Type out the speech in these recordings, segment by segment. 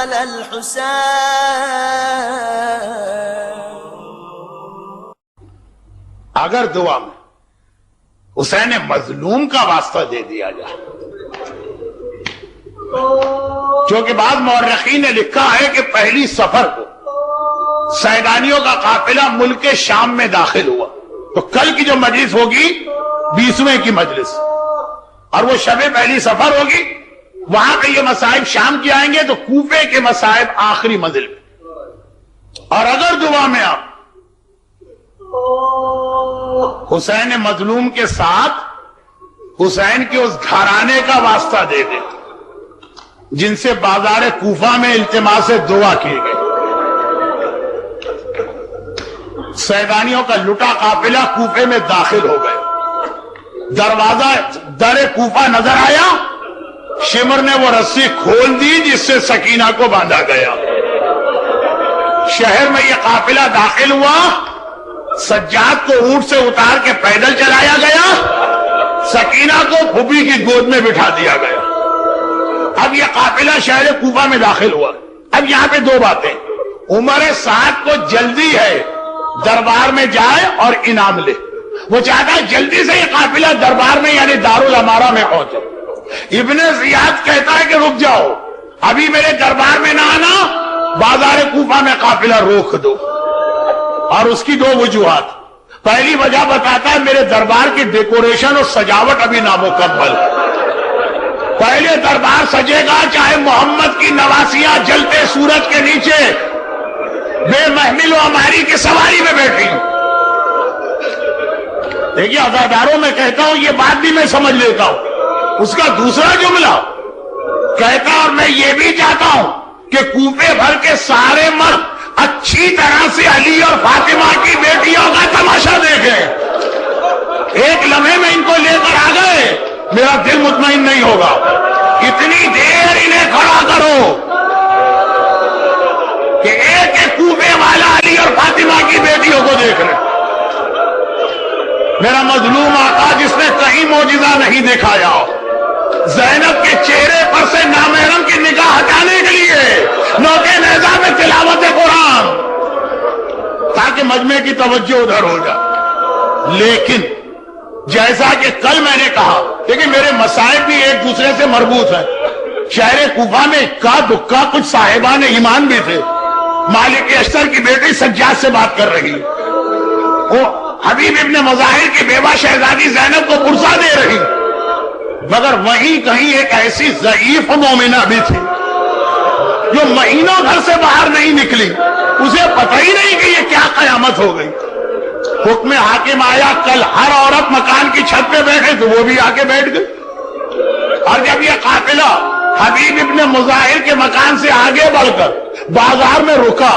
على الحسين. اگر دعا میں حسین مظلوم کا واسطہ دے دیا جائے، کیونکہ بعض مورخین نے لکھا ہے کہ پہلی سفر کو سیدانیوں کا قافلہ ملک شام میں داخل ہوا، تو کل کی جو مجلس ہوگی 20ویں کی مجلس، اور وہ شب پہلی سفر ہوگی، وہاں پہ یہ مصائب شام کی آئیں گے تو کوفے کے مصائب آخری منزل پہ. اور اگر دعا میں آپ حسین مظلوم کے ساتھ حسین کے اس گھرانے کا واسطہ دے دیں جن سے بازار کوفہ میں التماس دعا کی گئی، سیدانیوں کا لٹا قافلہ کوفے میں داخل ہو گئے، دروازہ در کوفہ نظر آیا، شمر نے وہ رسی کھول دی جس سے سکینہ کو باندھا گیا. شہر میں یہ قافلہ داخل ہوا، سجاد کو اونٹ سے اتار کے پیدل چلایا گیا، سکینہ کو پھوپھی کی گود میں بٹھا دیا گیا. اب یہ قافلہ شہر کوفہ میں داخل ہوا. اب یہاں پہ دو باتیں، عمر سعد کو جلدی ہے دربار میں جائے اور انعام لے، وہ چاہتا ہے جلدی سے یہ قافلہ دربار میں یعنی دارالامارہ میں پہنچے. ابن زیاد کہتا ہے کہ رک جاؤ، ابھی میرے دربار میں نہ آنا، بازار کوفہ میں قافلہ روک دو. اور اس کی دو وجوہات، پہلی وجہ بتاتا ہے میرے دربار کی ڈیکوریشن اور سجاوٹ ابھی نامکمل، پہلے دربار سجے گا چاہے محمد کی نواسیاں جلتے سورج کے نیچے بے محمل و ہماری کی سواری میں بیٹھی. دیکھیے عزاداروں میں کہتا ہوں، یہ بات بھی میں سمجھ لیتا ہوں. اس کا دوسرا جملہ کہتا اور میں یہ بھی چاہتا ہوں کہ کوفے بھر کے سارے مرد اچھی طرح سے علی اور فاطمہ کی بیٹیوں کا تماشا دیکھیں. ایک لمحے میں ان کو لے کر آ گئے، میرا دل مطمئن نہیں ہوگا. اتنی دیر انہیں کھڑا کرو کہ ایک ایک کوفے والا علی اور فاطمہ کی بیٹیوں کو دیکھ لیں. میرا مظلوم آقا جس نے کہیں معجزہ نہیں دکھایا، زینب کے چہرے پر سے نامحرم کی نگاہ ہٹانے کے لیے نوکے نیزہ میں تلاوت قرآن تاکہ مجمع کی توجہ ادھر ہو جائے. لیکن جیسا کہ کل میں نے کہا، لیکن میرے مسائب بھی ایک دوسرے سے مربوط ہیں. شہر کوفہ میں اکا دکا کچھ صاحبان ایمان بھی تھے. مالک اشتر کی بیٹی سجاد سے بات کر رہی، وہ حبیب ابن مظاہر کی بیوہ شہزادی زینب کو پرسا دے رہی، مگر وہیں کہیں ایک ایسی ضعیف مومنہ بھی تھی جو مہینوں گھر سے باہر نہیں نکلی، اسے پتہ ہی نہیں کہ یہ کیا قیامت ہو گئی. حکم حاکم آیا، کل ہر عورت مکان کی چھت پہ بیٹھے تو وہ بھی آ کے بیٹھ گئی. اور جب یہ قافلہ حبیب ابن مظاہر کے مکان سے آگے بڑھ کر بازار میں رکا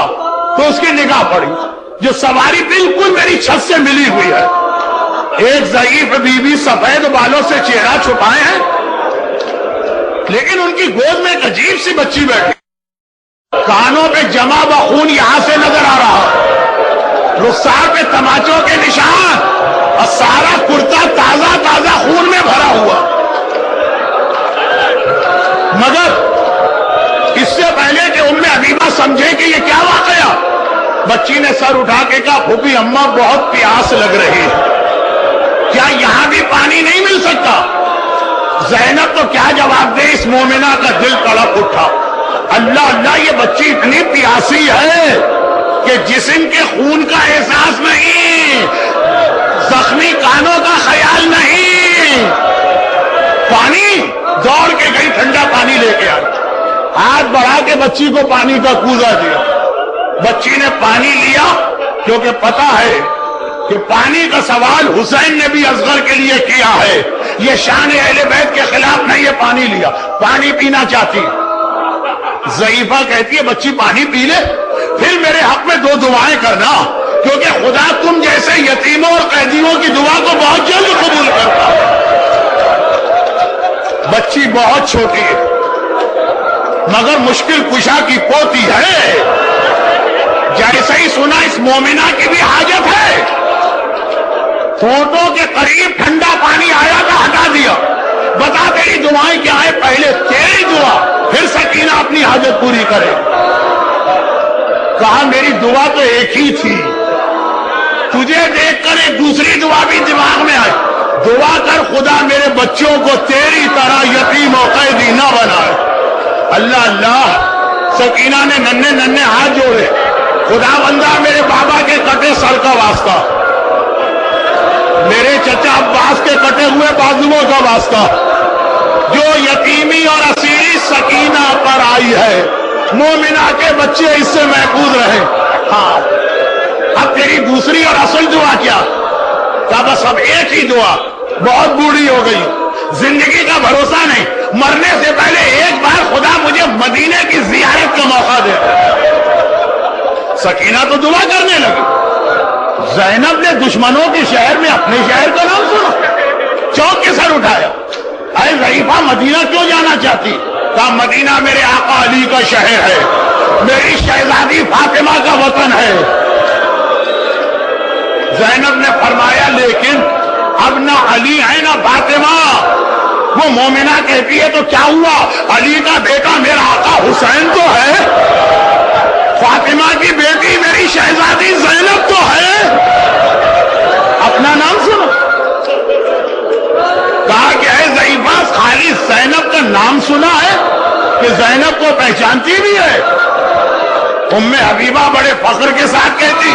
تو اس کی نگاہ پڑی، جو سواری بالکل میری چھت سے ملی ہوئی ہے، ایک ضعیف بی بی سفید بالوں سے چہرہ چھپائے ہیں، لیکن ان کی گود میں ایک عجیب سی بچی بیٹھی، کانوں پہ جمع بخون یہاں سے نظر آ رہا، رخسار پہ تماچوں کے نشان، اور سارا کرتا تازہ تازہ خون میں بھرا ہوا. مگر اس سے پہلے کہ ام حبیبہ سمجھے کہ یہ کیا واقعہ، بچی نے سر اٹھا کے کہا، پھوپھی اماں بہت پیاس لگ رہی ہے، کیا یہاں بھی پانی نہیں مل سکتا؟ زینب تو کیا جواب دے، اس مومنہ کا دل تڑپ اٹھا. اللہ اللہ، یہ بچی اتنی پیاسی ہے کہ جسم کے خون کا احساس نہیں، زخمی کانوں کا خیال نہیں. پانی دوڑ کے گئی، ٹھنڈا پانی لے کے آئی، ہاتھ بڑھا کے بچی کو پانی کا کوزہ دیا. بچی نے پانی لیا، کیونکہ پتا ہے کہ پانی کا سوال حسین نے بھی اصغر کے لیے کیا ہے. یہ شان اہل بیت کے خلاف نہیں، یہ پانی لیا، پانی پینا چاہتی. ضعیفہ کہتی ہے بچی پانی پی لے، پھر میرے حق میں دو دعائیں کرنا، کیونکہ خدا تم جیسے یتیموں اور قیدیوں کی دعا کو بہت جلد قبول کرتا. بچی بہت چھوٹی ہے مگر مشکل کشا کی پوتی ہے. جیسے ہی سنا اس مومنہ کی بھی حاجت ہے، فوٹو کے قریب ٹھنڈا پانی آیا تھا، ہٹا دیا. بتا تیری دعائیں کیا ہے، پہلے تیری دعا، پھر سکینہ اپنی حاجت پوری کرے. دعا تو ایک ہی تھی. تجھے دیکھ کر ایک دوسری دعا بھی دماغ میں آئی. دعا کر خدا میرے بچوں کو تیری طرح یتیم و قیدی نہ بنائے. اللہ اللہ. سکینہ نے ننھے ننھے ہاتھ جوڑے. خدا بندہ میرے بابا کے کٹے سر کا واسطہ, میرے چچا عباس کے کٹے ہوئے بازوؤں کا واسطہ, جو یتیمی اور اسیری سکینہ پر آئی ہے, مومنہ کے بچے اس سے محفوظ رہے. ہاں اب تیری دوسری اور اصل دعا کیا؟ کہا بس اب ایک ہی دعا. بہت بوڑھی ہو گئی, زندگی کا بھروسہ نہیں, مرنے سے پہلے ایک بار خدا مجھے مدینے کی زیارت کا موقع دے. سکینہ تو دعا کرنے لگی. زینب نے دشمنوں کے شہر میں اپنے شہر کا نام سنا, چونک کے سر اٹھایا. اے ضعیفہ مدینہ کیوں جانا چاہتی؟ کہا مدینہ میرے آقا علی کا شہر ہے, میری شہزادی فاطمہ کا وطن ہے. زینب نے فرمایا لیکن اب نہ علی ہے نہ فاطمہ. وہ مومنہ کہتی ہے تو کیا ہوا, علی کا بیٹا میرا آقا حسین تو ہے, فاطمہ کی بیٹی میری شہزادی زینب تو ہے. اپنا نام سنو. کہا کہ اے ضعیفہ خالی زینب کا نام سنا ہے کہ زینب کو پہچانتی بھی ہے؟ ام حبیبہ بڑے فخر کے ساتھ کہتی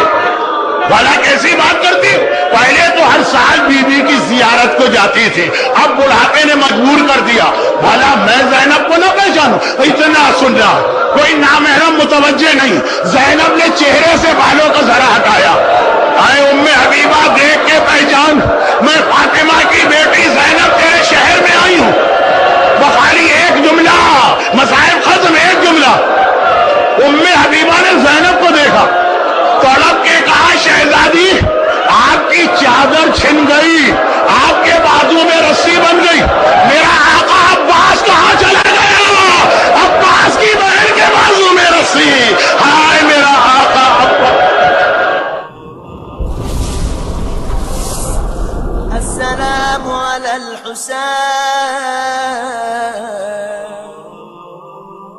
بھلا کیسی بات کرتی. پہلے تو ہر سال بی بی کی زیارت کو جاتی تھی, اب بڑھاپے نے مجبور کر دیا. بھلا میں زینب کو نہ پہچانوں؟ اتنا سن رہا, کوئی نامحرم متوجہ نہیں. زینب نے چہرے سے بالوں کا ذرا ہٹایا. اے ام حبیبہ دیکھ کے پہچان, میں فاطمہ کی بیٹی زینب تیرے شہر میں آئی ہوں. بخاری ایک جملہ, مصائب ختم, ایک جملہ. ام حبیبہ نے زینب کو دیکھا, تڑپ کے کہا شہزادی آپ کی چادر چھن گئی, آپ کے بازو میں رسی بن گئی. میرا آقا عباس کہاں چلا گیا؟ عباس کی بہن کے بازو میں رسی. ہائے میرا آقا عباس. السلام علی الحسین